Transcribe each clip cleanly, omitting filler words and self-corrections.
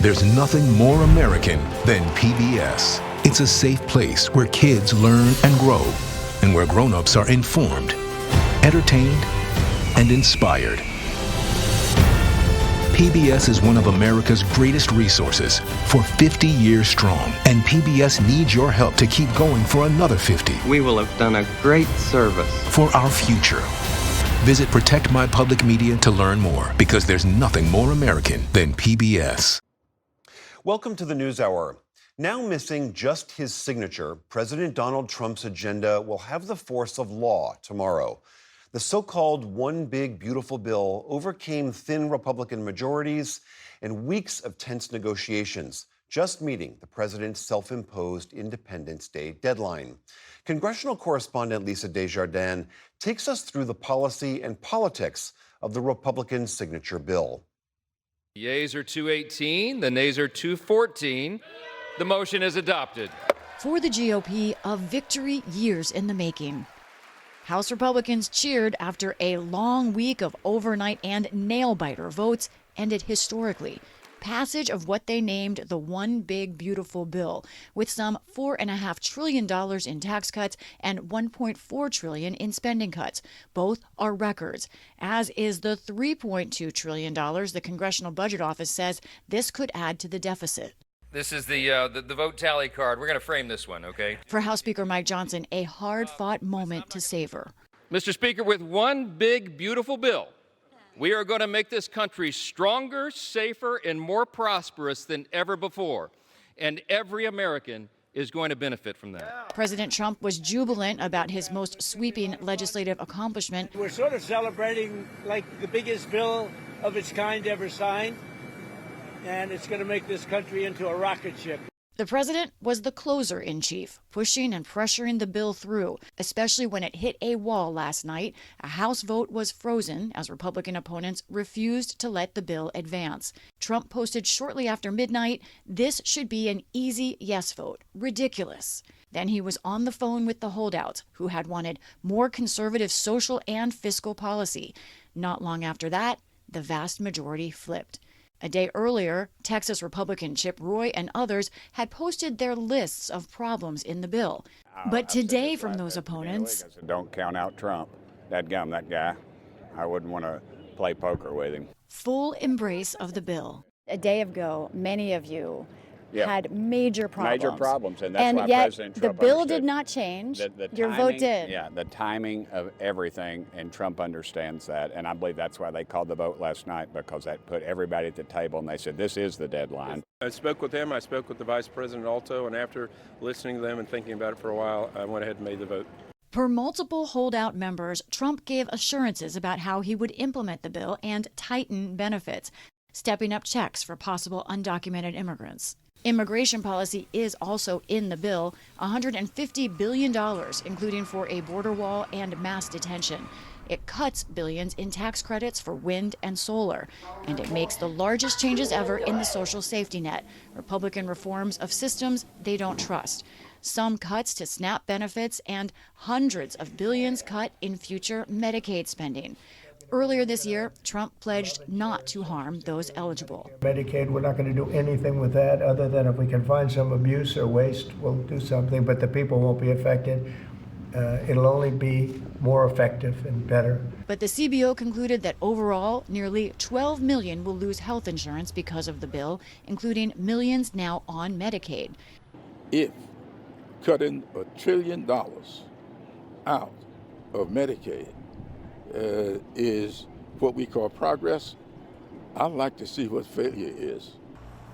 There's nothing more American than PBS. It's a safe place where kids learn and grow, and where grown-ups are informed, entertained, and inspired. PBS is one of America's greatest resources for 50 years strong, and PBS needs your help to keep going for another 50. We will have done a great service for our future. Visit Protect My Public Media to learn more, because there's nothing more American than PBS. Welcome to the NewsHour. Now missing just his signature, President Donald Trump's agenda will have the force of law tomorrow. The so-called One Big Beautiful Bill overcame thin Republican majorities and weeks of tense negotiations, just meeting the president's self-imposed Independence Day deadline. Congressional correspondent Lisa Desjardins takes us through the policy and politics of the Republican signature bill. The yeas are 218, the nays are 214. The motion is adopted. For the GOP, a victory years in the making. House Republicans cheered after a long week of overnight and nail-biter votes ended historically. Passage of what they named the One Big Beautiful Bill, with some $4.5 trillion in tax cuts and $1.4 trillion in spending cuts. Both are records, as is the $3.2 trillion the Congressional Budget Office says this could add to the deficit. This is the vote tally card. We're going to frame this one, okay? For House Speaker Mike Johnson, a hard-fought moment to savor. Mr. Speaker, with one big, beautiful bill, we are going to make this country stronger, safer, and more prosperous than ever before. And every American is going to benefit from that. President Trump was jubilant about his most sweeping legislative accomplishment. We're sort of celebrating like the biggest bill of its kind ever signed, and it's going to make this country into a rocket ship. The president was the closer-in-chief, pushing and pressuring the bill through, especially when it hit a wall last night. A House vote was frozen as Republican opponents refused to let the bill advance. Trump posted shortly after midnight, "This should be an easy yes vote. Ridiculous." Then he was on the phone with the holdouts, who had wanted more conservative social and fiscal policy. Not long after that, the vast majority flipped. A day earlier, Texas Republican Chip Roy and others had posted their lists of problems in the bill. But today from those opponents, don't count out Trump. That guy. I wouldn't want to play poker with him. Full embrace of the bill. A day ago, many of you had major problems. Major problems, and that's why yet President Trump the bill understood. did not change. Your timing, vote did. Yeah, the timing of everything, and Trump understands that. And I believe that's why they called the vote last night, because that put everybody at the table, and they said, this is the deadline. I spoke with him. I spoke with the Vice President also, and after listening to them and thinking about it for a while, I went ahead and made the vote. Per multiple holdout members, Trump gave assurances about how he would implement the bill and tighten benefits, stepping up checks for possible undocumented immigrants. Immigration policy is also in the bill, $150 billion, including for a border wall and mass detention. It cuts billions in tax credits for wind and solar, and it makes the largest changes ever in the social safety net, Republican reforms of systems they don't trust. Some cuts to SNAP benefits and hundreds of billions cut in future Medicaid spending. Earlier this year, Trump pledged not to harm those eligible. Medicaid, we're not going to do anything with that other than if we can find some abuse or waste, we'll do something, but the people won't be affected. It'll only be more effective and better. But the CBO concluded that overall, nearly 12 million will lose health insurance because of the bill, including millions now on Medicaid. If cutting $1 trillion out of Medicaid is what we call progress, I'd like to see what failure is.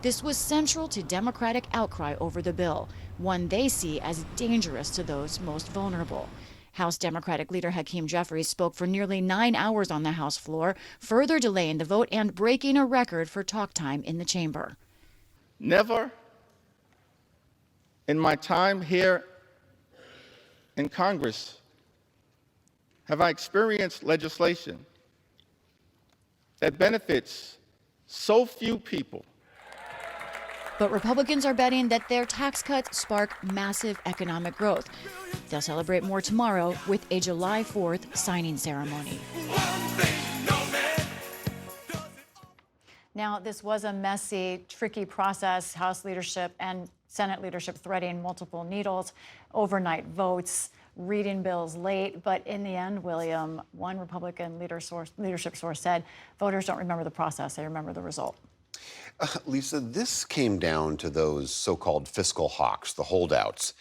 This was central to Democratic outcry over the bill, one they see as dangerous to those most vulnerable. House Democratic leader Hakeem Jeffries spoke for nearly 9 hours on the House floor, further delaying the vote and breaking a record for talk time in the chamber. Never in my time here in Congress have I experienced legislation that benefits so few people. But Republicans are betting that their tax cuts spark massive economic growth. They'll celebrate more tomorrow with a July 4th signing ceremony. Now, this was a messy, tricky process. House leadership and Senate leadership threading multiple needles, overnight votes, reading bills late. But in the end, William, one Republican leadership source said, voters don't remember the process, they remember the result. Lisa, this came down to those so-called fiscal hawks, the holdouts.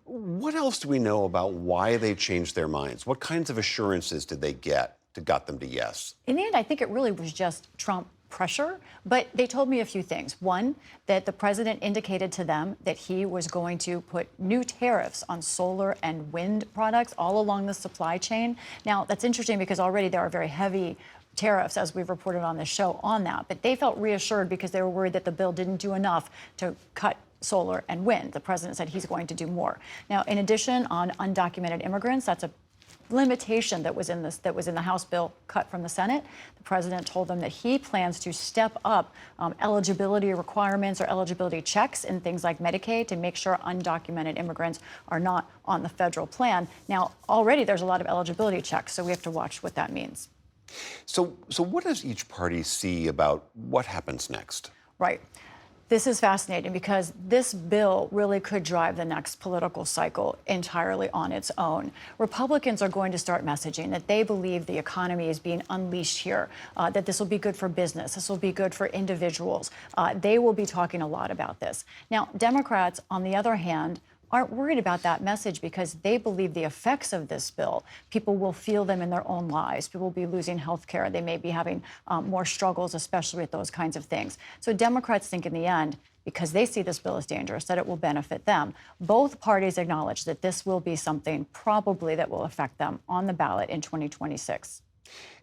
What else do we know about why they changed their minds? What kinds of assurances did they get that got them to yes? In the end, I think it really was just Trump pressure, but they told me a few things. One, that the president indicated to them that he was going to put new tariffs on solar and wind products all along the supply chain. Now, that's interesting because already there are very heavy tariffs, as we've reported on this show, on that. But they felt reassured because they were worried that the bill didn't do enough to cut solar and wind. The president said he's going to do more. Now, in addition, on undocumented immigrants, that's a limitation that was in the House bill cut from the Senate. The president told them that he plans to step up eligibility requirements or eligibility checks in things like Medicaid to make sure undocumented immigrants are not on the federal plan. Now, already there's a lot of eligibility checks, so we have to watch what that means. So what does each party see about what happens next? Right. This is fascinating because this bill really could drive the next political cycle entirely on its own. Republicans are going to start messaging that they believe the economy is being unleashed here, that this will be good for business, this will be good for individuals. They will be talking a lot about this. Now, Democrats, on the other hand, aren't worried about that message because they believe the effects of this bill, people will feel them in their own lives. People will be losing health care. They may be having more struggles, especially with those kinds of things. So Democrats think in the end, because they see this bill as dangerous, that it will benefit them. Both parties acknowledge that this will be something probably that will affect them on the ballot in 2026.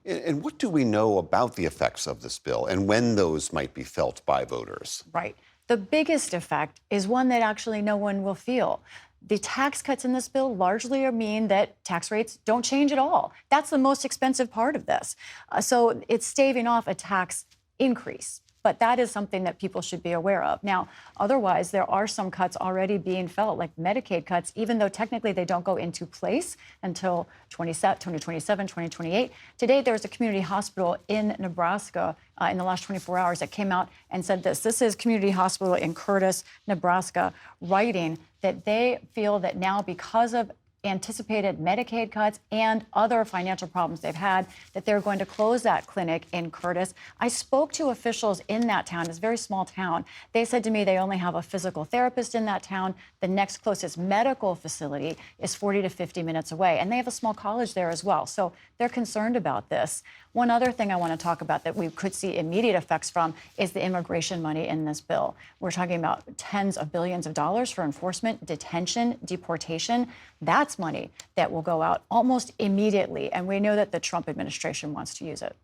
And what do we know about the effects of this bill and when those might be felt by voters? Right. The biggest effect is one that actually no one will feel. The tax cuts in this bill largely mean that tax rates don't change at all. That's the most expensive part of this. So it's staving off a tax increase. But that is something that people should be aware of. Now, otherwise, there are some cuts already being felt, like Medicaid cuts, even though technically they don't go into place until 2027, 2028. Today, there was a community hospital in Nebraska in the last 24 hours that came out and said this. This is Community Hospital in Curtis, Nebraska, writing that they feel that now, because of anticipated Medicaid cuts and other financial problems they've had, that they're going to close that clinic in Curtis. I spoke to officials in that town. It's a very small town. They said to me they only have a physical therapist in that town. The next closest medical facility is 40 to 50 minutes away, and they have a small college there as well. So they're concerned about this. One other thing I want to talk about that we could see immediate effects from is the immigration money in this bill. We're talking about tens of billions of dollars for enforcement, detention, deportation. That's money that will go out almost immediately, and we know that the Trump administration wants to use it.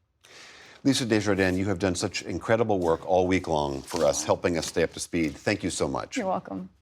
Lisa Desjardins, you have done such incredible work all week long for us, helping us stay up to speed. Thank you so much. You're welcome.